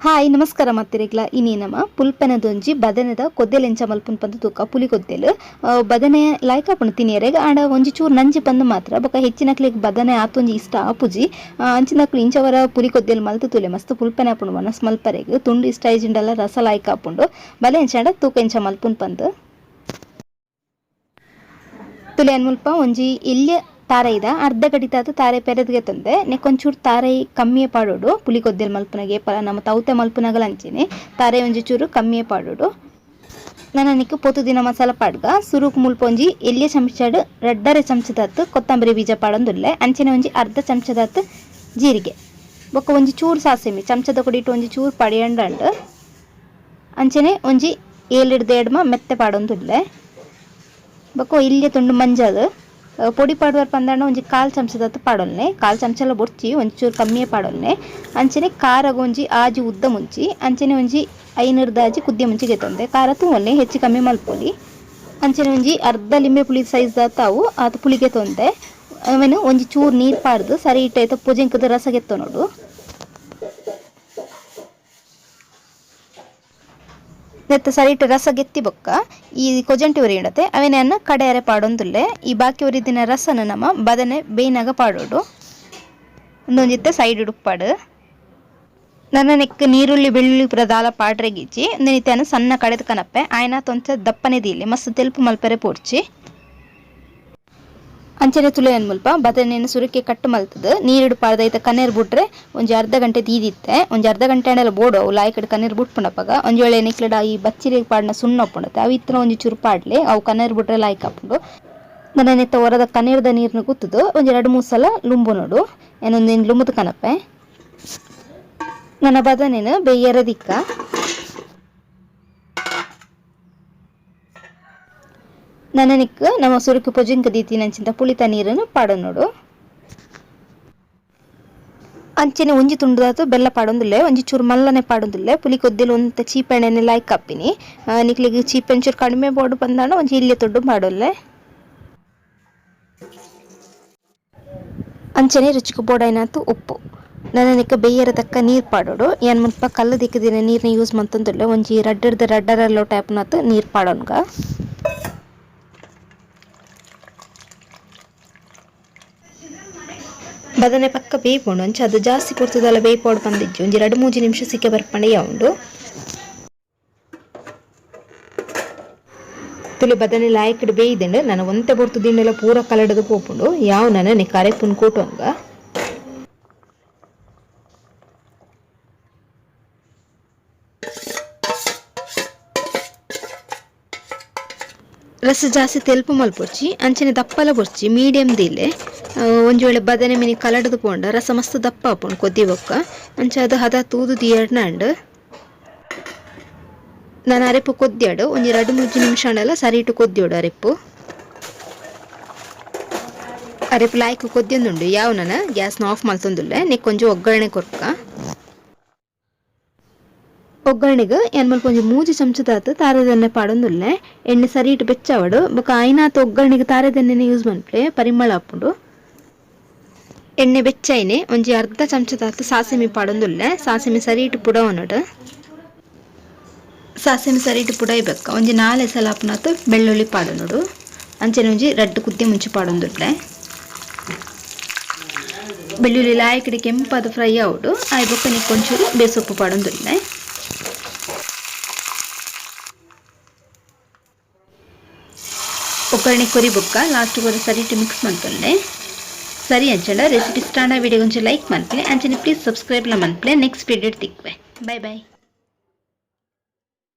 hi ನಮಸ್ಕಾರ ಮತ್ತಿರೆಗ್ಲ ಇನಿ ನಮ್ಮ ಪುಲ್ಪೆನದೊಂಜಿ ಬದನೆದ ಕೊದ್ದೆಲೆಂಚ ಮಲ್ಪುನ್ ಪಂದು ತೂಕ ಪುಲಿ ಕೊದ್ದೆಲು ಬದನೆ ಲಾಯ್ಕ್ ಆಪುಂಡು ತಿನಿಯರೆಗ್ ಆಂಡ ಒಂಜಿ ಚೂರು ನಂಜಿ ಪಂದು ಮಾತ್ರ ಬೊಕ ಹೆಚ್ಚಿನಕ್ಲೆಗ್ ಬದನೆ ಆತೊಂಜಿ ಇಷ್ಟ ಆಪುಜಿ ಅಂಚಿನಕ್ಲು ಇಂಚವರ ಪುಲಿ ಕೊದ್ದೆಲು ಮಲ್ತು ತುಲೆ ಮಸ್ತ್ ಪುಲ್ಪೆನೆ ಆಪುಂಡು ಮನಸ್ ಮಲ್ಪರೆಗ್ ತುಂಡು ಇಷ್ಟ ಐಜಿಂಡಲ ರಸ ಲಾಯ್ಕ್ ಆಪುಂಡು ಬಲೆ ಎಂಚಾಂಡ ತೂಕ ಎಂಚ ಮಲ್ಪುನ್ ಪಂದು ತುಲೆ ಮುಲ್ಪ ಒಂಜಿ ಇಲ್ಲೆ ತಾರೆ ಇದ ಅರ್ಧ ಗಡಿತಾದ ತಾರೆ ಪೆರೆದ್ಗೆ ತಂದೆ ನೆಕ್ಕೊಂಚೂರು ತಾರೆ ಕಮ್ಮಿಯೇ ಪಾಡೋಡು ಪುಲಿ ಕೊದ್ದೆಲ್ ಮಲ್ಪುನಗೆ ನಮ್ಮ ತೌತೆ ಮಲ್ಪುನಗಲಂಚೆನೆ ತಾರೆ ಒಂಜಿ ಚೂರು ಕಮ್ಮಿಯೇ ಪಾಡೋಡು ನನ್ನ ನಿಕ್ಕು ಪೊತ್ತು ದಿನ ಮಸಾಲ ಪಾಡ್ಗ ಸುರುಕು ಮುಲ್ಪ ಒಂಜಿ ಎಲ್ಲಿಯ ಚಮಚಡ್ ರಡ್ಡರೆ ಚಮಚದತ್ತು ಕೊತ್ತಂಬರಿ ಬೀಜ ಪಾಡೊಂದುಲ್ಲೆ ಅಂಚೆನೆ ಒಂಜಿ ಅರ್ಧ ಚಮಚದತ್ತು ಜೀರಿಗೆ ಬೊಕ್ಕ ಒಂಜಿ ಚೂರು ಸಾಸಿಮಿ ಚಮಚದ ಕೊಡಿಟ್ಟು ಒಂಜಿ ಚೂರು ಪಡಿಯಂಡಂಡು ಅಂಚೆನೆ ಒಂಜಿ 7-8 ಮೆತ್ತೆ ಪಾಡೊಂದುಲ್ಲೆ ಬೊಕ್ಕ ಇಲ್ಲಿಯ ತುಂಡು ಮಂಜಲ್ ಪೊಡಿ ಪಾಡುವಾರ ಪಂದಾಂಡ ಒಂಜಿ 1/4 ಚಮಚದತ್ತು ಪಾಡೊಲ್ನೆ 1/4 ಚಮಚಲ ಬೊರ್ಚಿ ಒಂಚೂರು ಕಮ್ಮಿಯೇ ಪಾಡೊಲ್ನೆ ಅಂಚೆನೆ ಖಾರಗ ಒಂಜಿ ಆಜಿ ಉದ್ದ ಮುಂಚಿ ಅಂಚೆನೆ ಒಂಜಿ 500 ದಾಜಿ ಕುದ್ದಿಯ ಮುಂಚಿ ಗೆತ್ತೊಂದೆ ಖಾರ ತೂವೊಲ್ನೆ ಹೆಚ್ಚು ಕಮ್ಮಿ ಮಲ್ಪೊಲಿ ಅಂಚೆನೆ ಒಂಜಿ ಅರ್ಧ ಲಿಂಬೆ ಪುಳಿ ಸೈಜ್ ದಾತಾವು ಆತ ಪುಳಿಗೆ ತೊಂದೆ ಅವನು ಒಂಜಿ ಚೂರು ನೀರು ಪಾಡ್ದು ಸರಿ ಇಟ್ಟಾಯ್ತು ಪುಜೆಂಕದ ರಸ ಗೆತ್ತೋ ನೋಡು ನೆತ್ತ ಸರಿಟ್ ರಸ ಗೆತ್ತಿ ಬೊಕ್ಕ ಈ ಕೊಜಂಟಿ ಉರಿಯಂಡತೆ ಅವೇನ ಕಡೆಯರೆ ಪಾಡೊಂದುಲ್ಲೆ ಈ ಬಾಕಿ ಉರಿದಿನ ರಸನ ನಮ್ಮ ಬದನೆ ಬೇಯ್ನಾಗ ಪಾಡೋಡು ಒಂದೊಂಜಿತ್ತೆ ಸೈಡ್ ಉಡುಪಾಡು ನನ್ನ ನೆಕ್ ನೀರುಳ್ಳಿ ಬೆಳ್ಳುಳ್ಳಿ ಪುರ ದಾಲ ಪಾಡ್ರೆಗಿಚ್ಚಿ ನಿತ್ಯಾನ ಸಣ್ಣ ಕಡೆದ ಕನಪ್ಪೆ ಆಯ್ನ ತೊಂಚ ದಪ್ಪನೆ ದೀಲಿ ಮಸ್ತ್ ತೆಲ್ಪು ಮಲ್ಪರೆ ಪೋಡ್ಚಿ ಅಂಚನೆ ತುಳೆಯನ್ ಮುಲ್ಪ ಬದನೆಯನ್ನು ಸುರುಕೆ ಕಟ್ಟು ಮಲ್ತದ ನೀರಿಡು ಪಾಡ್ದೈತ ಕಣ್ಣೀರು ಬಿಟ್ರೆ ಒಂಜಿ ಅರ್ಧ ಗಂಟೆ ತೀದಿತ್ತೆ ಒಂಜಿ ಅರ್ಧ ಗಂಟೆ ಅಂಡೆಲ್ಲ ಬೋಡು ಅವು ಲಾಯ್ಕಡೆ ಕಣ್ಣೀರು ಬಿಟ್ಪುಂಡಪ್ಪಾಗ ಒಂಜಿ ವೇಳೆ ನಿಕ್ಲಡ ಈ ಬಚ್ಚಿರಿಗೆ ಪಾಡಿನ ಸುಣ್ಣ ಒಪ್ಪುಂಡತ್ತೆ ಅವು ಇತ್ರ ಒಂಜಿ ಚೂರು ಪಾಡ್ಲಿ ಅವು ಕಣ್ಣೀರು ಬಿಟ್ರೆ ಲಾಯ್ಕ್ ಹಾಪುಂಡು ನನ್ನ ನೆತ್ತ ಹೊರದ ಕಣ್ಣೀರ್ದ ನೀರನ್ನ ಕೂತದು ಒಂಜಿ 2-3 ಸಲ ಲುಂಬು ನೋಡು ಏನೊಂದೇನು ಲುಂಬುದು ಕನಪೆ ನನ್ನ ಬದನೇನು ಬೇಯರದಿಕ್ಕ ನನ್ನ ನಿಕ್ ನಮ್ಮ ಸುರುಕು ಪೊಜಿಂಕ ದೀತಿನಂಚಿಂತ ಪುಳಿತ ನೀರನ್ನು ಪಾಡೋ ನೋಡು ಅಂಚೆನೆ ಒಂಜಿ ತುಂಡುದಾತು ಬೆಲ್ಲ ಪಾಡೊಂದುಲ್ಲೆ ಒಂಜಿ ಚೂರು ಮಲ್ಲನೆ ಪಾಡೊಂದುಲ್ಲೆ ಪುಲಿ ಕೊದ್ದೆಲು ಒಂತ ಚೀಪೆಣ್ಣೆನೆ ಲಾಯ್ಕ್ ಹಾಪಿನಿ ನಿಕ್ಲಿಗೆ ಚೀಪೆಣ್ಣೆ ಚೂರು ಕಡಿಮೆ ಬೋಡು ಬಂದಾಂಡ ಒಂಜಿ ಇಲ್ಲೆ ತೊಡ್ಡು ಪಾಡೊಲ್ಲೆ ಅಂಚನೆ ರುಚಿಗೆ ಬೋಡಾಯ್ನಾತು ಉಪ್ಪು ನನ್ನ ನಿಕ್ಕ ಬೇಯರ ತಕ್ಕ ನೀರು ಪಾಡೋಡು ಏನು ಮುಲ್ಪ ಕಲ್ಲು ದಿಕ್ಕದಿನ ನೀರನ್ನ ಯೂಸ್ ಮಾಡ್ತಂದುಲ್ಲೆ ಒಂಜಿ ರಡ್ಡರ ಟೈಪ್ನಾತು ನೀರು ಪಾಡೋನ್ಗ ಬದನೆ ಪಕ್ಕ ಬೇಯ್ಪುಂಡು ಅಂಚ ಅದು ಜಾಸ್ತಿ ಪೊರ್ತದಲ್ಲ ಬೇಯ್ಪೋಡು ಬಂದಿಜ್ಜು ಒಂಜಿ 2-3 ನಿಮಿಷ ಸಿಕ್ಕೆ ಬರ್ಪಂಡೆ ಉಂಡು ತುಳಿ ಬದನೆ ಲಾಯ್ಕಡ್ ಬೇಯ್ದಂಡು ನಾನು ಒಂತೆ ಪೊರ್ತು ದಿನೆಲ್ಲ ಪೂರ ಕಲಡದು ಪೋಪುಂಡು ಯಾವ ನನ್ನ ಕರೆಪುನ್ ಕೂಟೋಂಗ ರಸ ಜಾಸ್ತಿ ತೆಲ್ಪು ಮಲ್ಪೊಚ್ಚಿ ಅಂಚನೆ ದಪ್ಪಲ ಬೊರ್ಚಿ ಮೀಡಿಯಮ್ ದಿಲೆ ಒಂಜಿ ವೇಳೆ ಬದನೆ ಮಿನಿ ಕಲಡದು ಪೋಂಡ ರಸ ಮಸ್ತ್ ದಪ್ಪ ಆಪುಂಡು ಕೊದ್ದಿ ಬೊಕ್ಕ ಅಂಚ ಅದು ಹದ ತೂದು ದಿಯಡ್ನಂಡು ನಾನು ಅರೆಪು ಕೊದ್ದಿಯಾಡು ಒಂಜಿ 2-3 ನಿಮಿಷ ಅಂಡಲ್ಲ ಸರಿ ಇಟ್ಟು ಕೊದ್ದಿಯೋಡು ಅರೆಪು ಲಾಯ್ಕ್ ಕೊದ್ದಿಯೊಂದುಂಡು ಯಾವ ನಾನು ಗ್ಯಾಸ್ನ ಆಫ್ ಮಲ್ತೊಂದುಲ್ಲೆ ನೆಕ್ಕೊಂಜಿ ಒಗ್ಗರಣೆ ಕೊರ್ಕ ಒಗ್ಗರಣೆಗೆ ಏನು ಮಲ್ಪ ಒಂಜಿ 3 ಚಮಚದಾತು ತಾರೆದೆಣ್ಣೆ ಪಾಡೊಂದುಲ್ಲೆ ಎಣ್ಣೆ ಸರಿ ಇಟ್ಟು ಬೆಚ್ಚಾವಡು ಬೊಕ ಐನಾತು ಒಗ್ಗರಣೆಗೆ ತಾರೆದೆಣ್ಣೆನೆ ಯೂಸ್ ಮನ್ಪೆ ಪರಿಮಳ ಆಪುಂಡು ಎಣ್ಣೆ ಬೆಚ್ಚೈನೆ ಒಂಜಿ ಅರ್ಧ ಚಮಚದಾತು ಸಾಸಿಮೆ ಪಾಡೊಂದುಲ್ಲೆ ಸಾಸಿಮೆ ಸರಿ ಇಟ್ಟು ಪುಡವನಡು ಸಾಸಿಮೆ ಸರಿ ಇಟ್ಟು ಪುಡೈಬೇಕ ಒಂಜಿ 4 ಸಲ ಆಪುನಾತು ಬೆಳ್ಳುಳ್ಳಿ ಪಾಡೋನಡು ಅಂಚೆನೆ ಒಂಜಿ 2 ಕುದ್ದಿ ಮುಂಚಿ ಪಾಡೊಂದುಲ್ಲೆ ಬೆಳ್ಳುಳ್ಳಿ ಲಾಯ್ಕಡೆ ಕೆಂಪಾದ ಫ್ರೈ ಆವಡು ಆಯ್ ಬೊಕ್ಕ ನಿಕ್ಕೊಂಚೂರು ಬೇಸೊಪ್ಪು ಪಾಡೊಂದುಲ್ಲೆ ಒಗ್ಗರಣೆ ಕೊರಿ ಬೊಕ್ಕ ಲಾಸ್ಟ್ ಹೋದ ಸರಿ ಇಟ್ಟು ಮಿಕ್ಸ್ ಮಾಡ್ತೊಲ್ಲೆ ಸರಿ ಅಂಚಂಡ ರೆಸಿಪಿ ಸ್ಟಾಂಡ ವಿಡಿಯೋ ಒಂಚೂರು ಲೈಕ್ ಮಾಡ್ಪ್ಲೆ ಅಂಚನೆ ಪ್ಲೀಸ್ ಸಬ್ಸ್ಕ್ರೈಬ್ ಲ ಮಾಡ್ಪ್ಲೆ ನೆಕ್ಸ್ಟ್ ವಿಡಿಯೋ ತಿಕ್ವೆ ಬೈ